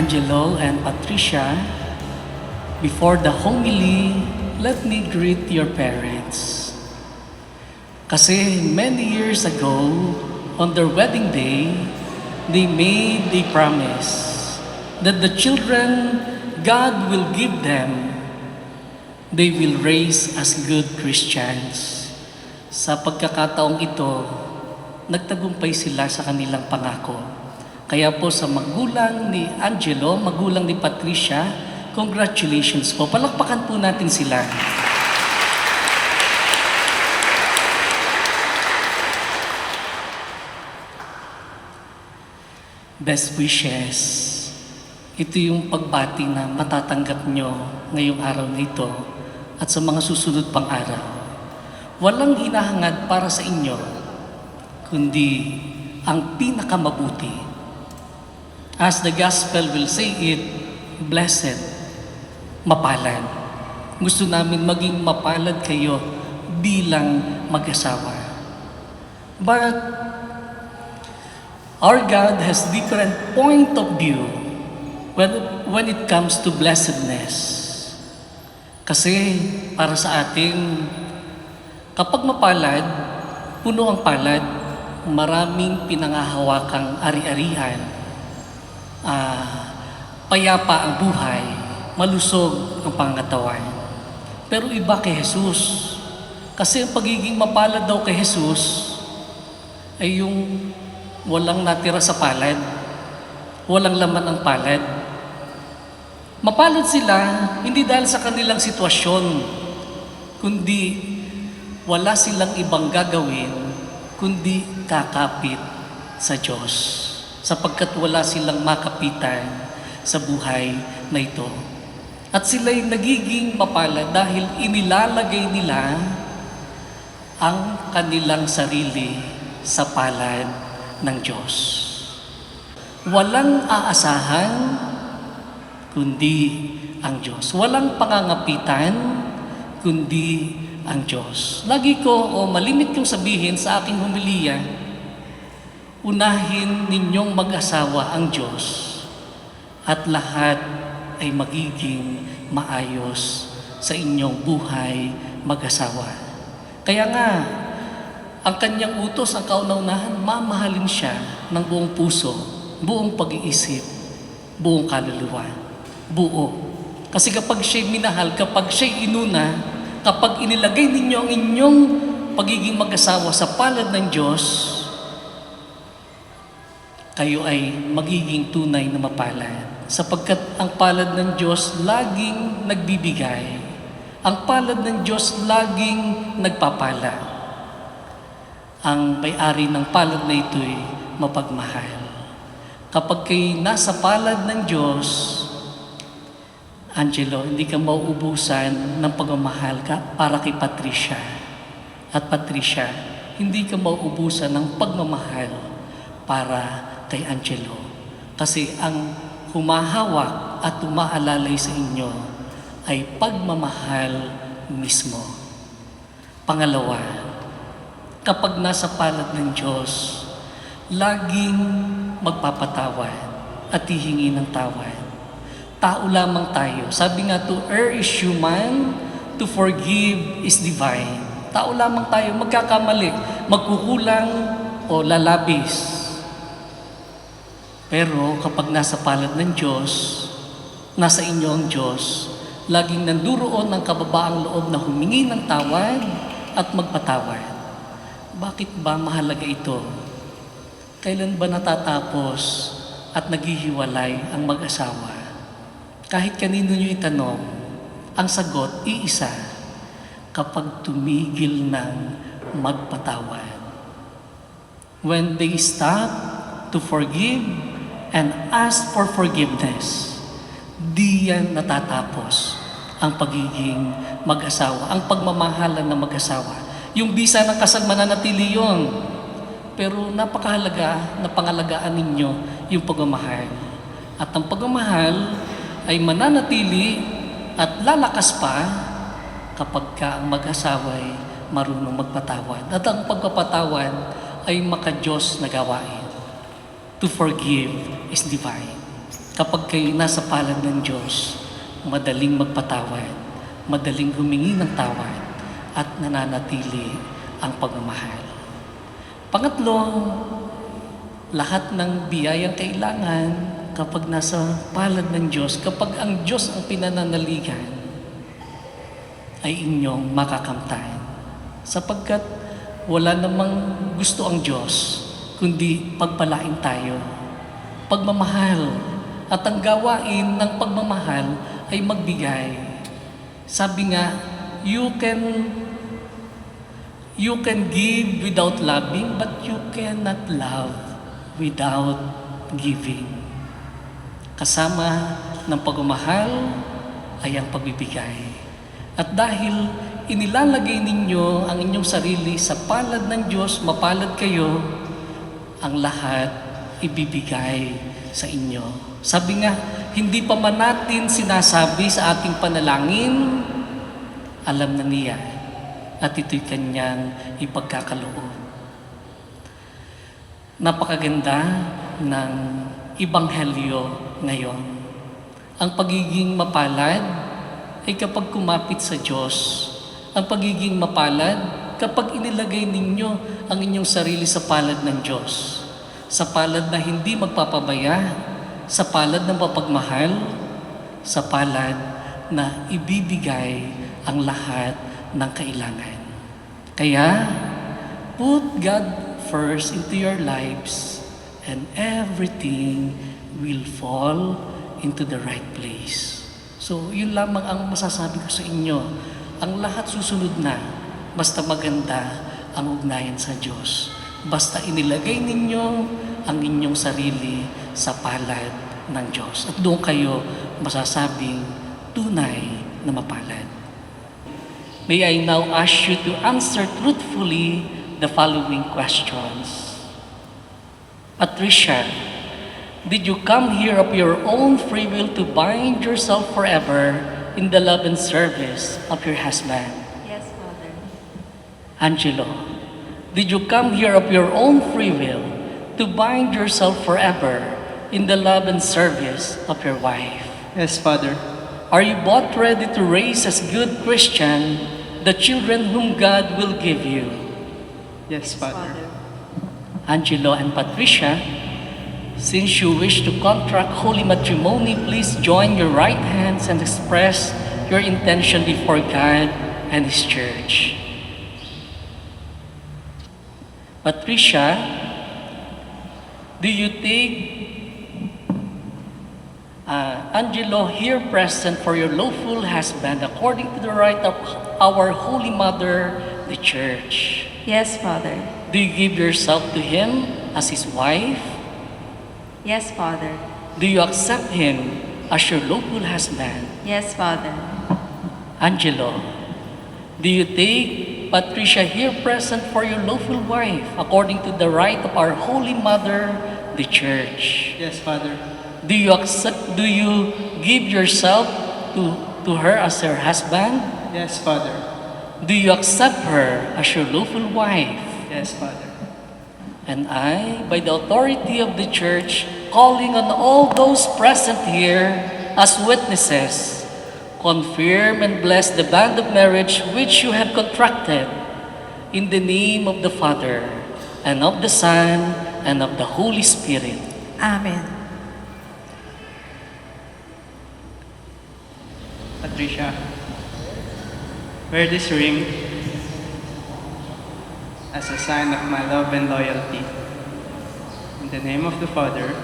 Angelo and Patricia, before the homily, let me greet your parents. Kasi many years ago, on their wedding day, they made a promise that the children God will give them, they will raise as good Christians. Sa pagkakataong ito, nagtagumpay sila sa kanilang pangako. Kaya po sa magulang ni Angelo, magulang ni Patricia, congratulations po. Palakpakan po natin sila. Best wishes. Ito yung pagbati na matatanggap nyo ngayong araw na ito at sa mga susunod pang araw. Walang hinahangad para sa inyo, kundi ang pinakamabuti. As the gospel will say it, blessed, mapalad. Gusto namin maging mapalad kayo bilang mag-asawa. But our God has different point of view when it comes to blessedness. Kasi para sa atin, kapag mapalad, puno ang palad, maraming pinangahawakang ari-arian, payapa ang buhay, malusog ang pangatawan. Pero iba kay Jesus. Kasi ang pagiging mapalad daw kay Jesus ay yung walang natira sa palad, walang laman ang palad. Mapalad sila hindi dahil sa kanilang sitwasyon, kundi wala silang ibang gagawin kundi kakapit sa Diyos. Sapagkat wala silang makapitan sa buhay na ito. At sila'y nagiging mapalad dahil inilalagay nila ang kanilang sarili sa palad ng Diyos. Walang aasahan kundi ang Diyos. Walang pangangapitan kundi ang Diyos. Lagi ko malimit kong sabihin sa aking homilya, unahin ninyong mag-asawa ang Diyos at lahat ay magiging maayos sa inyong buhay mag-asawa. Kaya nga, ang kanyang utos, ang kauna-unahan, mamahalin siya ng buong puso, buong pag-iisip, buong kaluluwa, buo. Kasi kapag siya'y minahal, kapag siya'y inuna, kapag inilagay ninyo ang inyong pagiging mag-asawa sa palad ng Diyos, kayo ay magiging tunay na mapalad. Sapagkat ang palad ng Diyos laging nagbibigay. Ang palad ng Diyos laging nagpapala. Ang may-ari ng palad na ito'y mapagmahal. Kapag kayo nasa palad ng Diyos, Angelo, hindi ka mauubusan ng pagmamahal ka para kay Patricia. At Patricia, hindi ka mauubusan ng pagmamahal para kay Angelo. Kasi ang humahawak at umaalalay sa inyo ay pagmamahal mismo. Pangalawa, kapag nasa palad ng Diyos, laging magpapatawad at hihingi ng tawad. Tao lamang tayo. Sabi nga, to err is human, to forgive is divine. Tao lamang tayo, magkakamali, magkukulang o lalabis. Pero kapag nasa palad ng Diyos, nasa inyo ang Diyos, laging nanduroon ng kababaang loob na humingi ng tawad at magpatawad. Bakit ba mahalaga ito? Kailan ba natatapos at naghihiwalay ang mag-asawa? Kahit kanino nyo itanong, ang sagot, iisa, kapag tumigil ng magpatawad. When they stop to forgive and ask for forgiveness, di yan natatapos ang pagiging mag-asawa, ang pagmamahalan ng mag-asawa. Yung bisa ng kasal mananatili yun. Pero napakahalaga na pangalagaan ninyo yung pagmamahal. At ang pagmamahal ay mananatili at lalakas pa kapag ka ang mag-asawa ay marunong magpatawad. At ang pagpapatawad ay maka-Diyos na gawain. To forgive is divine. Kapag kayo nasa palad ng Diyos, madaling magpatawad, madaling humingi ng tawad, at nananatili ang pagmamahal. Pangatlo, lahat ng biyayang kailangan kapag nasa palad ng Diyos, kapag ang Diyos ang pinananaligan, ay inyong makakamtan. Sapagkat wala namang gusto ang Diyos, kundi pagpalain tayo. Pagmamahal. At ang gawain ng pagmamahal ay magbigay. Sabi nga, you can give without loving, but you cannot love without giving. Kasama ng pagmamahal ay ang pagbibigay. At dahil inilalagay ninyo ang inyong sarili sa palad ng Diyos, mapalad kayo, ang lahat ibibigay sa inyo. Sabi nga, hindi pa man natin sinasabi sa ating panalangin, alam na niya at ito'y kanyang ipagkakaloob. Napakaganda ng Ebanghelyo ngayon. Ang pagiging mapalad ay kapag kumapit sa Diyos. Ang pagiging mapalad kapag inilagay ninyo ang inyong sarili sa palad ng Diyos. Sa palad na hindi magpapabaya, sa palad ng mapagmahal, sa palad na ibibigay ang lahat ng kailangan. Kaya, put God first into your lives and everything will fall into the right place. So, yun lamang ang masasabi ko sa inyo. Ang lahat susunod na, basta maganda ang ugnayan sa Diyos. Basta inilagay ninyo ang inyong sarili sa palad ng Diyos. At doon kayo masasabing tunay na mapalad. May I now ask you to answer truthfully the following questions. Patricia, did you come here of your own free will to bind yourself forever in the love and service of your husband? Yes, Father. Angelo, did you come here of your own free will to bind yourself forever in the love and service of your wife? Yes, Father. Are you both ready to raise as good Christian the children whom God will give you? Yes, Father. Angelo and Patricia, since you wish to contract holy matrimony, please join your right hands and express your intention before God and His church. Patricia, do you take Angelo here present for your lawful husband according to the right of our Holy Mother, the Church? Yes, Father. Do you give yourself to him as his wife? Yes, Father. Do you accept him as your lawful husband? Yes, Father. Angelo, do you take Patricia here present for your lawful wife according to the right of our Holy Mother, the Church? Yes, Father. Do you give yourself to her as your husband? Yes, Father. Do you accept her as your lawful wife? Yes, Father. And I, by the authority of the Church, calling on all those present here as witnesses, confirm and bless the bond of marriage which you have contracted in the name of the Father, and of the Son, and of the Holy Spirit. Amen. Patricia, wear this ring as a sign of my love and loyalty. In the name of the Father,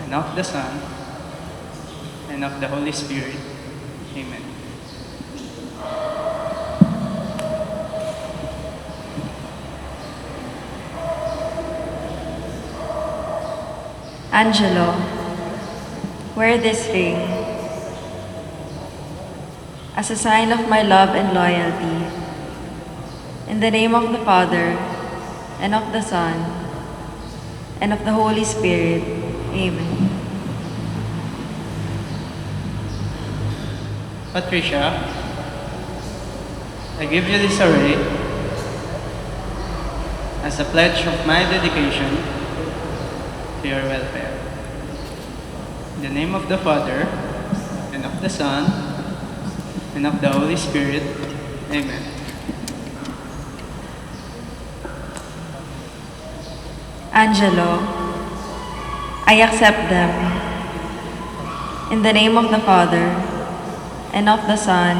and of the Son, and of the Holy Spirit. Amen. Angelo, wear this ring as a sign of my love and loyalty. In the name of the Father, and of the Son, and of the Holy Spirit. Amen. Patricia, I give you this array as a pledge of my dedication to your welfare. In the name of the Father, and of the Son, and of the Holy Spirit. Amen. Angelo, I accept them. In the name of the Father, and of the Son,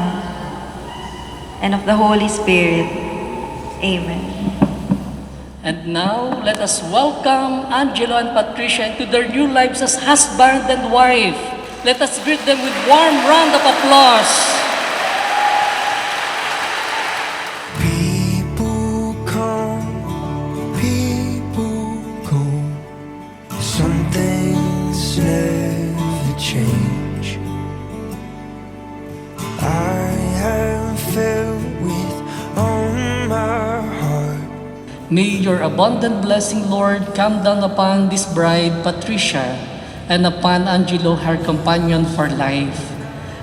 and of the Holy Spirit. Amen. And now, let us welcome Angelo and Patricia into their new lives as husband and wife. Let us greet them with warm round of applause. People come, people go. Some things never change. I have felt with all my heart. May your abundant blessing, Lord, come down upon this bride, Patricia, and upon Angelo, her companion for life.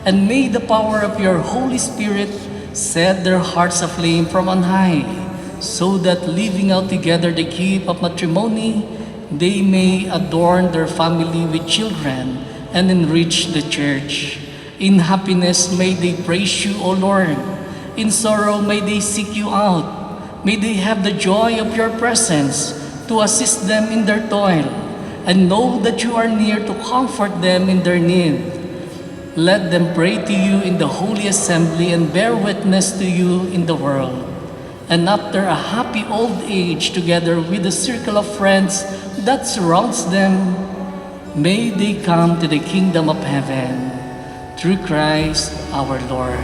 And may the power of your Holy Spirit set their hearts aflame from on high, so that living out together the gift of matrimony, they may adorn their family with children and enrich the church. In happiness may they praise you, O Lord. In sorrow may they seek you out. May they have the joy of your presence to assist them in their toil, and know that you are near to comfort them in their need. Let them pray to you in the holy assembly and bear witness to you in the world. And after a happy old age, together with the circle of friends that surrounds them, may they come to the kingdom of heaven. Through Christ our Lord.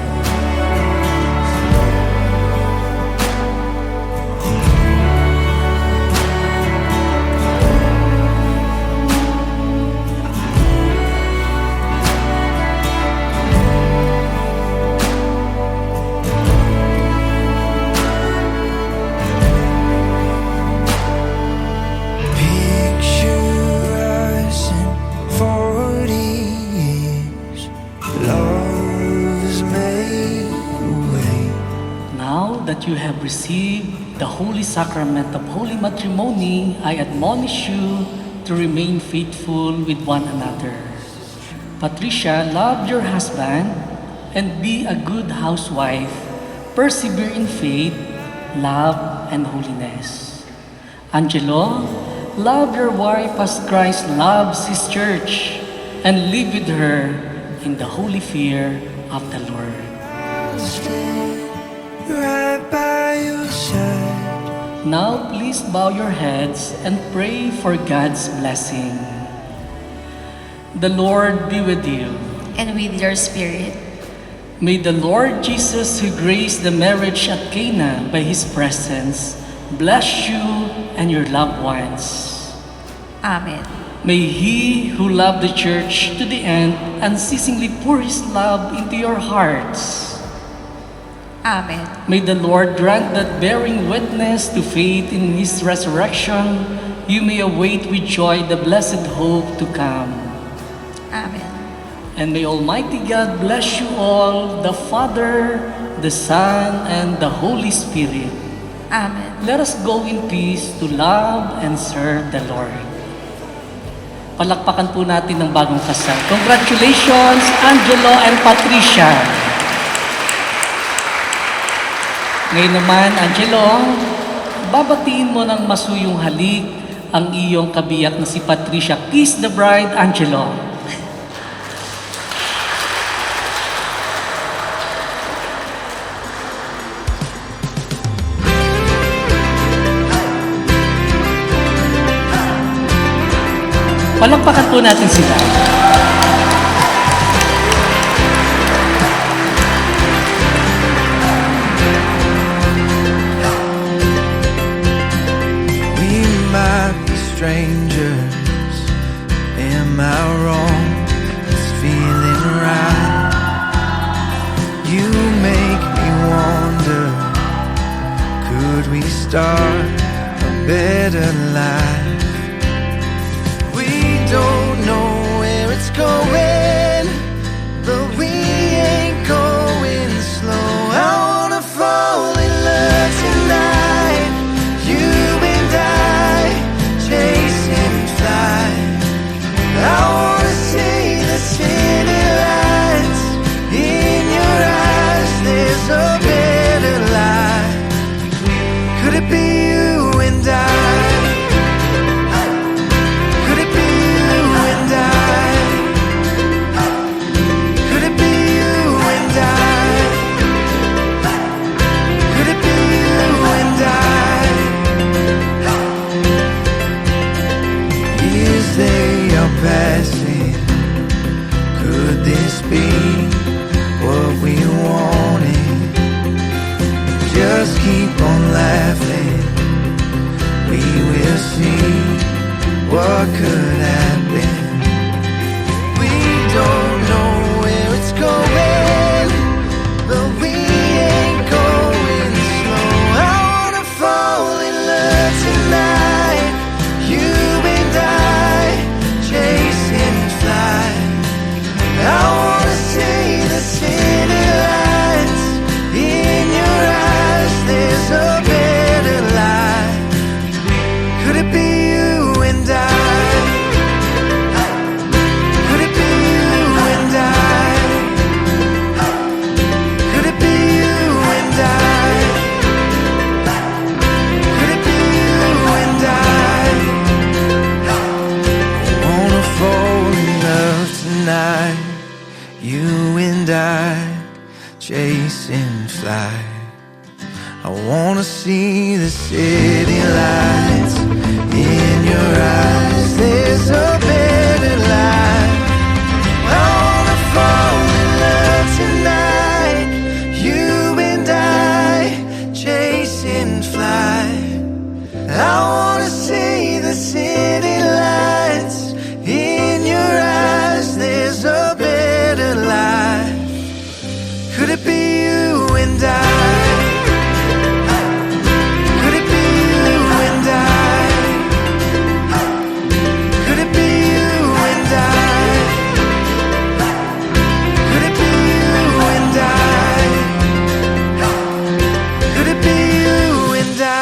Picture us in 40 years. Love's made a way. Now that you have received the holy sacrament of holy matrimony, I admonish you to remain faithful with one another. Patricia, love your husband and be a good housewife. Persevere in faith, love, and holiness. Angelo, love your wife as Christ loves his church, and live with her in the holy fear of the Lord. I'll stay right by your side. Now please bow your heads and pray for God's blessing. The Lord be with you. and with your spirit. May the Lord Jesus, who graced the marriage at Cana by his presence, bless you and your loved ones. Amen. May he who loved the church to the end unceasingly pour his love into your hearts. Amen. May the Lord grant that, bearing witness to faith in his resurrection, you may await with joy the blessed hope to come. Amen. And may Almighty God bless you all, the Father, the Son, and the Holy Spirit. Amen. Let us go in peace to love and serve the Lord. Palakpakan po natin ng bagong kasal. Congratulations, Angelo and Patricia. Ngayon naman, Angelo, babatiin mo ng masuyong halik ang iyong kabiyak na si Patricia. Kiss the bride, Angelo. Palakpakan po natin sila. We might be strangers. Am I wrong? It's feeling right. You make me wonder, could we start a better life? We don't know where chasing flight. I wanna see the city lights in your eyes. There's a better life. I wanna fall in love tonight. You and I chasing flight. I wanna see the city lights in your eyes. There's a better life. Could it be you and I? Could it be you and I? Could it be you and I? Could it be you and I? Could it be you and I?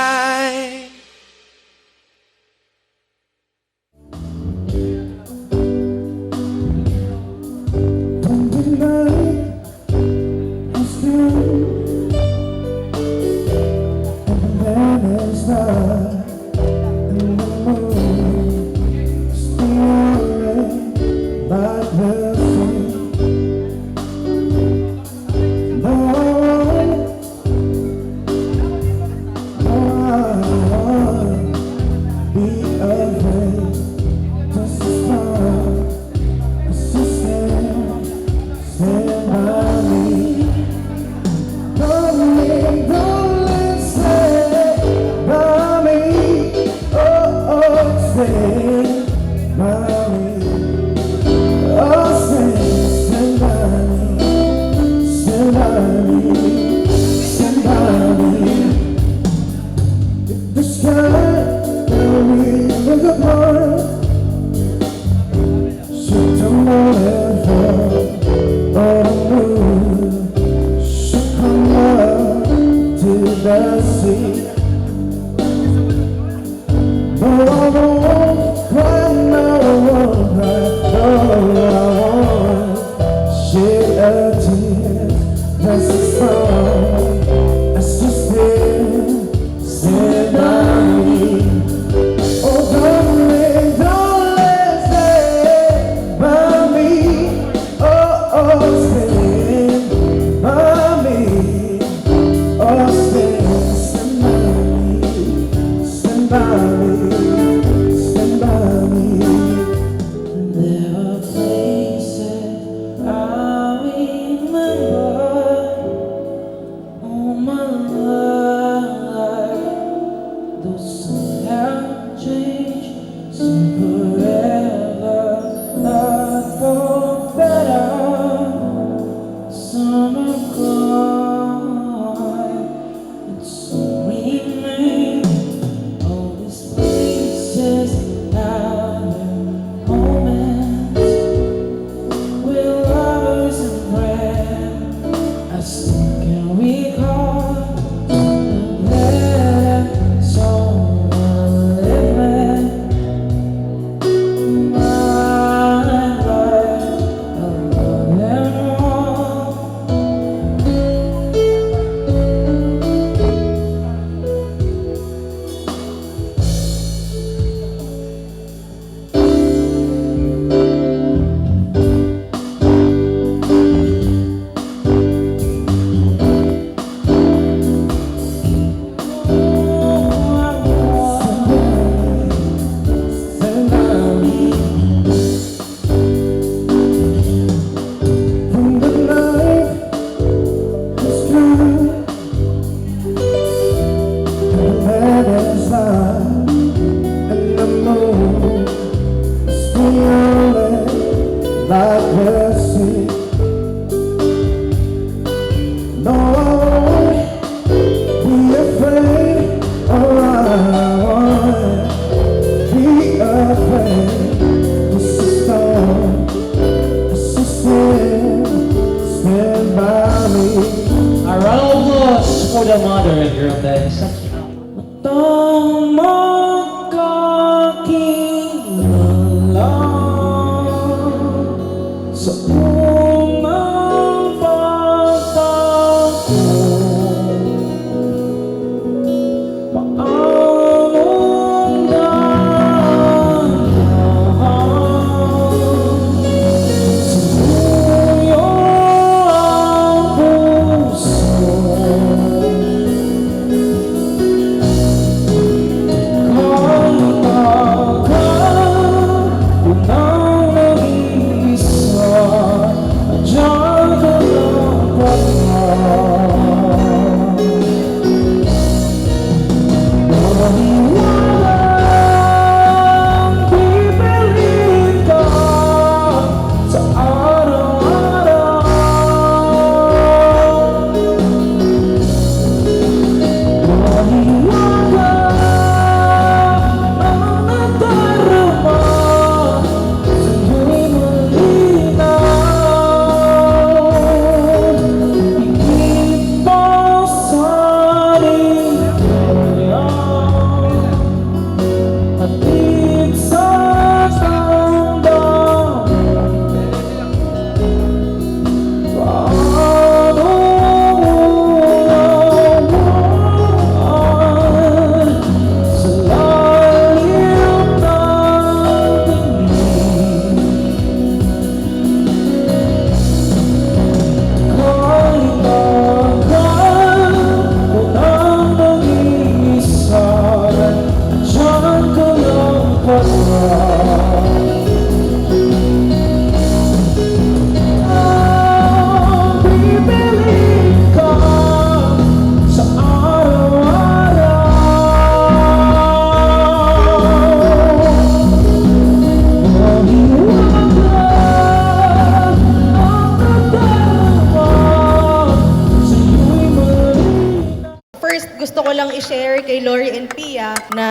i-share kay Lori and Pia na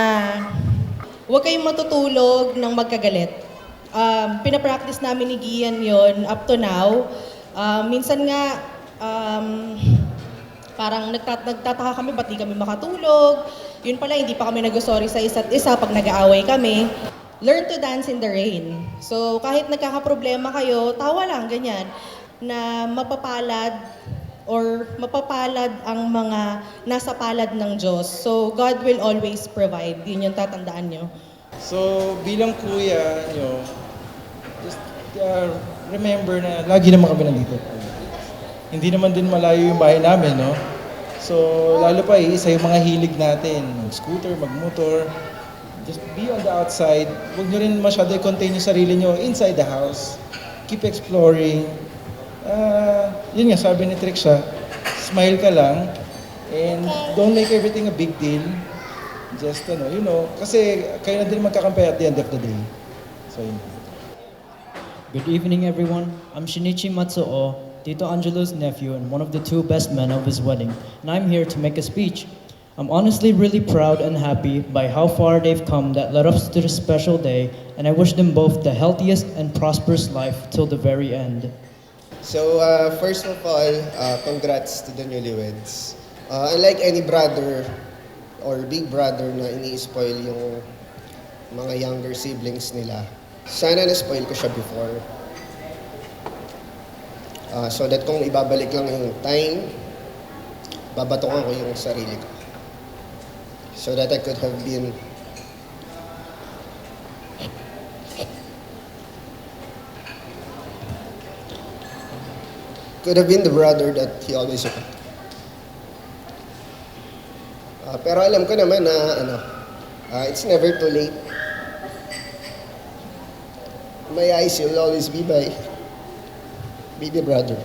huwag kayong matutulog ng magkagalit. Pinapractice namin ni Gian yon up to now. Minsan nga, parang nagtataka kami ba't di kami makatulog. Yun pala, hindi pa kami nag-sorry sa isa't isa pag nag-aaway kami. Learn to dance in the rain. So kahit nagkakaproblema kayo, tawa lang, ganyan. Na mapapalad ang mga nasa palad ng Diyos. So God will always provide. Yun yung tatandaan nyo. So, bilang kuya nyo, just remember na lagi naman kami nandito. Hindi naman din malayo yung bahay namin, no? So, lalo pa isa yung mga hilig natin. Mag-scooter, mag-motor. Just be on the outside. Huwag nyo rin masyado i-contain yung sarili nyo inside the house. Keep exploring. Yun nga, sabi ni Trixia, smile ka lang and don't make everything a big deal. Just, kasi kayo na din magkakampi at the end of the day. So, yun. Good evening, everyone. I'm Shinichi Matsuo, Tito Angelo's nephew and one of the two best men of his wedding, and I'm here to make a speech. I'm honestly really proud and happy by how far they've come that led us to this special day, and I wish them both the healthiest and prosperous life till the very end. So, first of all, congrats to the newlyweds. Unlike any brother or big brother na ini-spoil yung mga younger siblings nila, sana na-spoil ko siya before. So that kung ibabalik lang yung time, babatukan ko yung sarili ko. So that I could have been the brother that he always wanted. Pero alam ko naman na it's never too late. In my eyes, you'll always be my baby brother.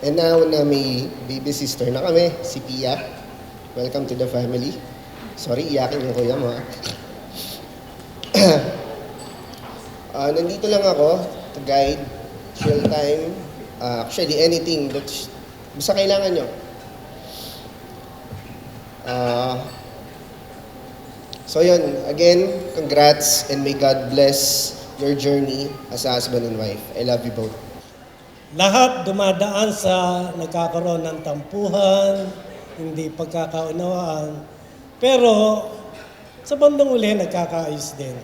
And now na may baby sister na kami, si Pia. Welcome to the family. Sorry, iyakin yung kuya mo. Nandito lang ako to guide, chill time. Actually, anything that's basta kailangan nyo. So yun, again, congrats and may God bless your journey as a husband and wife. I love you both. Lahat dumadaan sa nagkakaroon ng tampuhan, hindi pagkakaunawaan, pero sa bandang uli nagkakaayos din.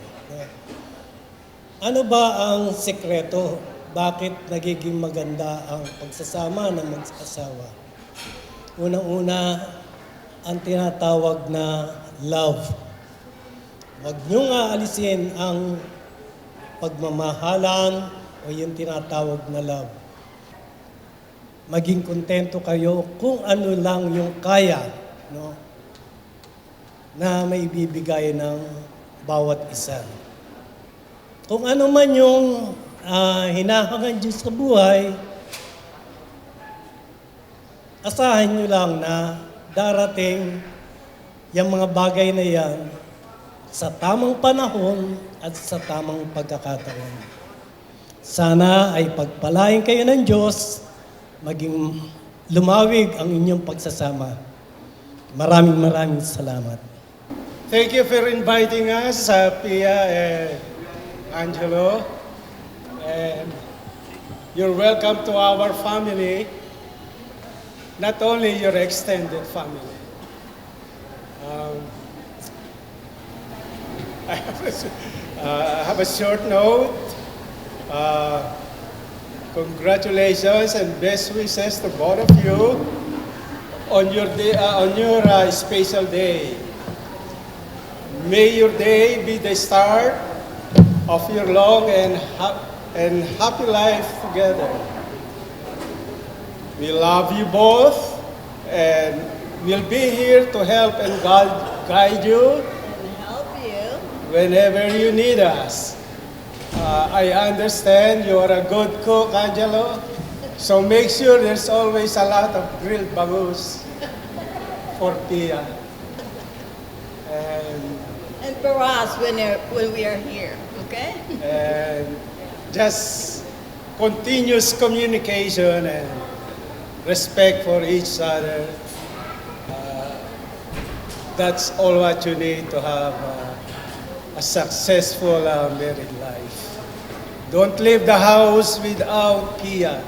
Ano ba ang sekreto? Bakit nagiging maganda ang pagsasama ng mag-asawa? Unang-una, ang tinatawag na love. Huwag niyong aalisin ang pagmamahalan o yung tinatawag na love. Maging kontento kayo kung ano lang yung kaya, no, na may bibigay ng bawat isa. Kung ano man yung hinahangad Diyos sa buhay, asahan nyo lang na darating yung mga bagay na yan sa tamang panahon at sa tamang pagkakataon. Sana ay pagpalain kayo ng Diyos, maging lumawig ang inyong pagsasama. Maraming salamat. Thank you for inviting us, Pia and Angelo. And you're welcome to our family, not only your extended family. I have a short note. Congratulations and best wishes to both of you on your day, on your special day. May your day be the start of your long and happy life together. We love you both and we'll be here to help and guide you whenever you need us. I understand you are a good cook, Angelo, so make sure there's always a lot of grilled bangus for Pia. And for us when we are here, okay? And just continuous communication and respect for each other. that's all what you need to have a successful married life. Don't leave the house without Pia.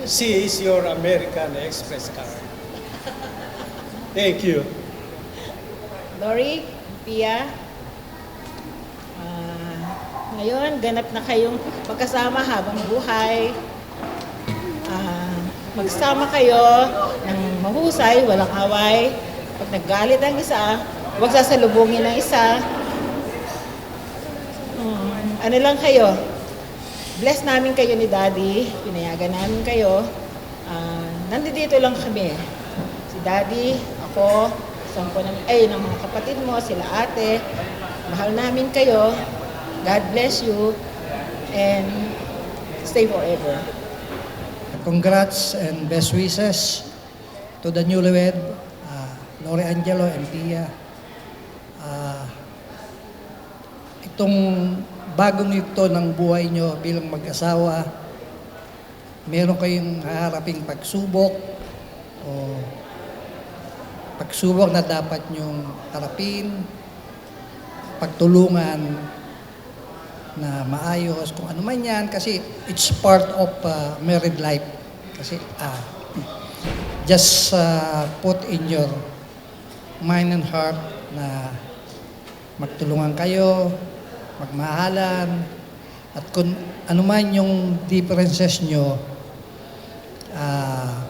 She is your American Express card. Thank you. Lori, Pia, ngayon ganap na kayong magkasama habang buhay. Magsama kayo ng mahusay, walang away. Pag naggalit ang isa, huwag sasalubungin ng isa. Ano lang kayo? Bless namin kayo ni Daddy. Pinayagan namin kayo. Nandito lang kami. Si Daddy, ako, ng mga kapatid mo, sila ate. Mahal namin kayo. God bless you. And stay forever. Congrats and best wishes to the newlywed, Lori Angelo and Pia. Itong bagong yugto ng buhay nyo bilang mag-asawa, meron kayong haharaping pagsubok o pagsubok na dapat nyong harapin, pagtulungan na maayos, kung ano man yan, kasi it's part of married life. Kasi just put in your mind and heart na magtulungan kayo, magmahalan, at kung ano man yung differences nyo,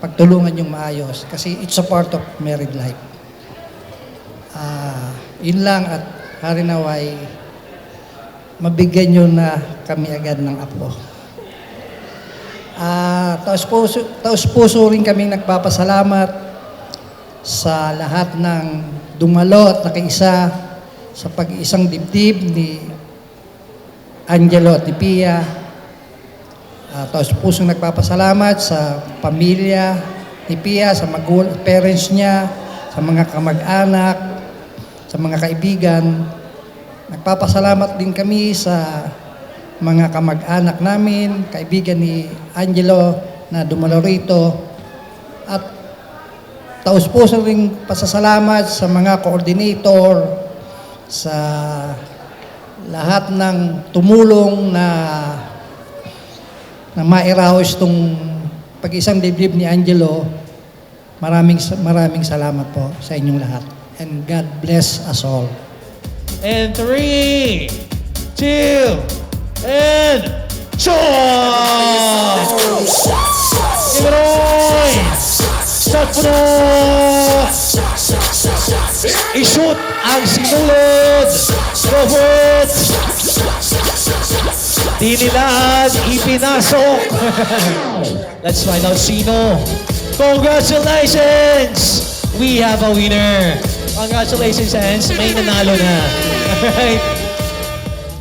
pagtulungan yung maayos. Kasi it's a part of married life. Yun lang, at harinaway, mabigyan nyo na kami agad ng apo. Taos puso rin kami nagpapasalamat sa lahat ng dumalo at nakiisa sa pag-isang dibdib ni Angelo at ni Pia. Taos puso nagpapasalamat sa pamilya ni Pia, sa parents niya, sa mga kamag-anak, sa mga kaibigan. Nagpapasalamat din kami sa mga kamag-anak namin, kaibigan ni Angelo na dumalo rito. At taus-puso ring pasasalamat sa mga coordinator, sa lahat ng tumulong na mairaos itong pag-isang dibdib ni Angelo. Maraming salamat po sa inyong lahat. And God bless us all. And 3, 2, and shot! Give it on! Shot po na! I-shoot ang sinulod! Robert! Dinilaan, ipinasok! Let's find out sino. Congratulations! We have a winner! Congratulations, Hans. May nanalo na. Alright.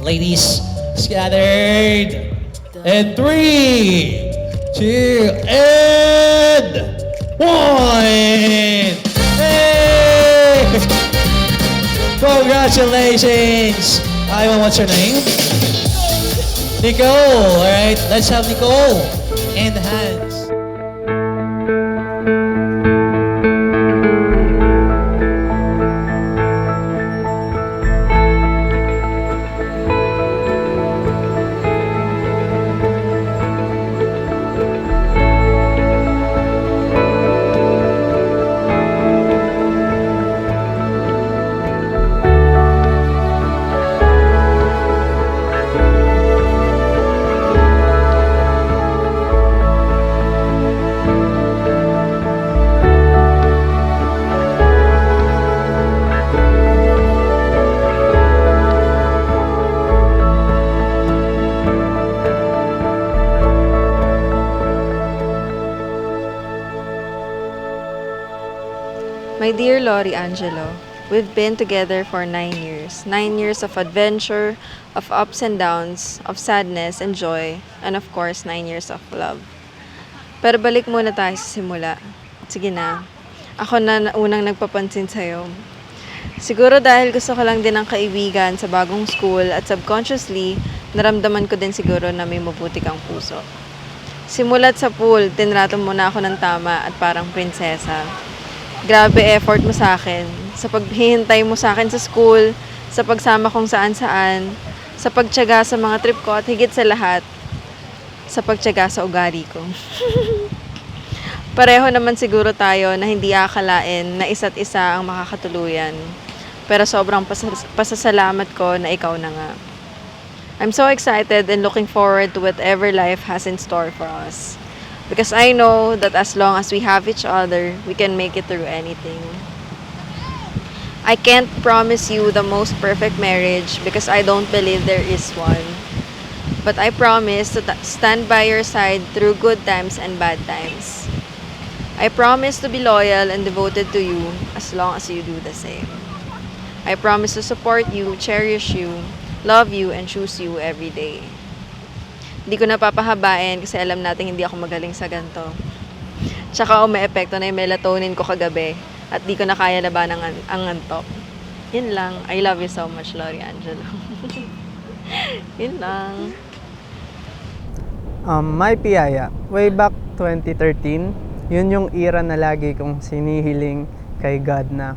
Ladies, scattered. And 3, 2, and 1. Hey! Congratulations. What's your name? Nicole. Alright, let's have Nicole and Hans. My dear Lori Angelo, we've been together for 9 years. 9 years of adventure, of ups and downs, of sadness and joy, and of course, 9 years of love. Pero balik muna tayo sa simula. Sige na, ako na unang nagpapansin sa'yo. Siguro dahil gusto ko lang din ng kaibigan sa bagong school at subconsciously, naramdaman ko din siguro na may mabuti kang puso. Simulat sa pool, tinrato mo na ako ng tama at parang prinsesa. grabe effort mo sa akin. Sa paghihintay mo sa akin sa school, sa pagsama kong saan-saan, sa pagtiyaga sa mga trip ko at higit sa lahat, sa pagtiyaga sa ugali ko. Pareho naman siguro tayo na hindi akalain na isa't isa ang makakatuluyan. Pero sobrang pasasalamat ko na ikaw na nga. I'm so excited and looking forward to whatever life has in store for us. Because I know that as long as we have each other, we can make it through anything. I can't promise you the most perfect marriage because I don't believe there is one. But I promise to stand by your side through good times and bad times. I promise to be loyal and devoted to you as long as you do the same. I promise to support you, cherish you, love you, and choose you every day. Hindi ko napapahabain kasi alam natin hindi ako magaling sa ganito. Tsaka umeepekto na yung melatonin ko kagabi at di ko na kaya laban ang antok. Yun lang. I love you so much, Lori Angelo. Yun lang. My Piyaya, way back 2013, yun yung era na lagi kong sinihiling kay God na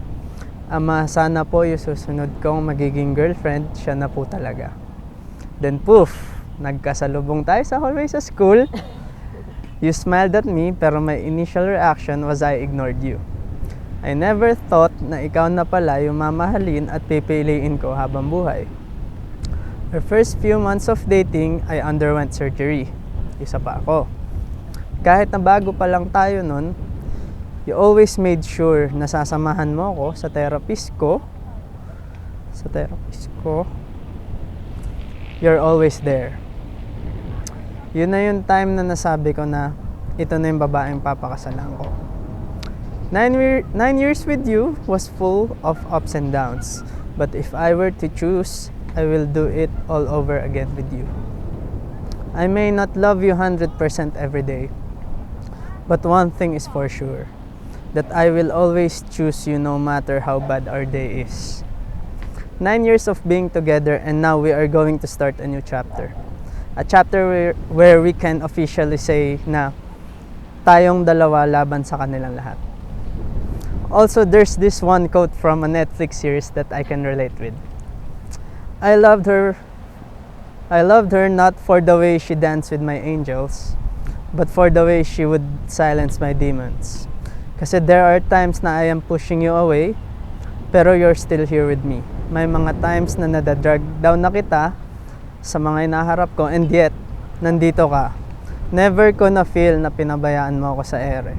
Ama, sana po yung susunod kong magiging girlfriend, siya na po talaga. Then poof! Nagkasalubong tayo sa hallway sa school. You smiled at me, pero my initial reaction was I ignored you. I never thought na ikaw na pala yung mamahalin at pipiliin ko habang buhay. The first few months of dating, I underwent surgery. Isa pa ako. Kahit na bago pa lang tayo nun, you always made sure na sasamahan mo ako sa therapist ko. You're always there. Yun na yung time na nasabi ko na ito na yung babaeng papakasalan ko. 9 years with you was full of ups and downs. But if I were to choose, I will do it all over again with you. I may not love you 100% every day. But one thing is for sure, that I will always choose you no matter how bad our day is. 9 years of being together and now we are going to start a new chapter. A chapter where we can officially say na tayong dalawa laban sa kanilang lahat. Also, there's this one quote from a Netflix series that I can relate with. I loved her not for the way she danced with my angels, but for the way she would silence my demons. Kasi there are times na I am pushing you away, pero you're still here with me. May mga times na nadadrag down na kita sa mga inaharap ko, and yet, nandito ka. Never ko na feel na pinabayaan mo ako sa ere,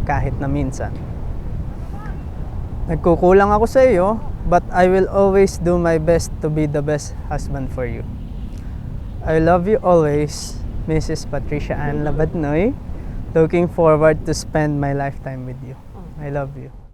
kahit na minsan. Nagkukulang ako sa iyo, but I will always do my best to be the best husband for you. I love you always, Mrs. Patricia Ann Labadnoy. Looking forward to spend my lifetime with you. I love you.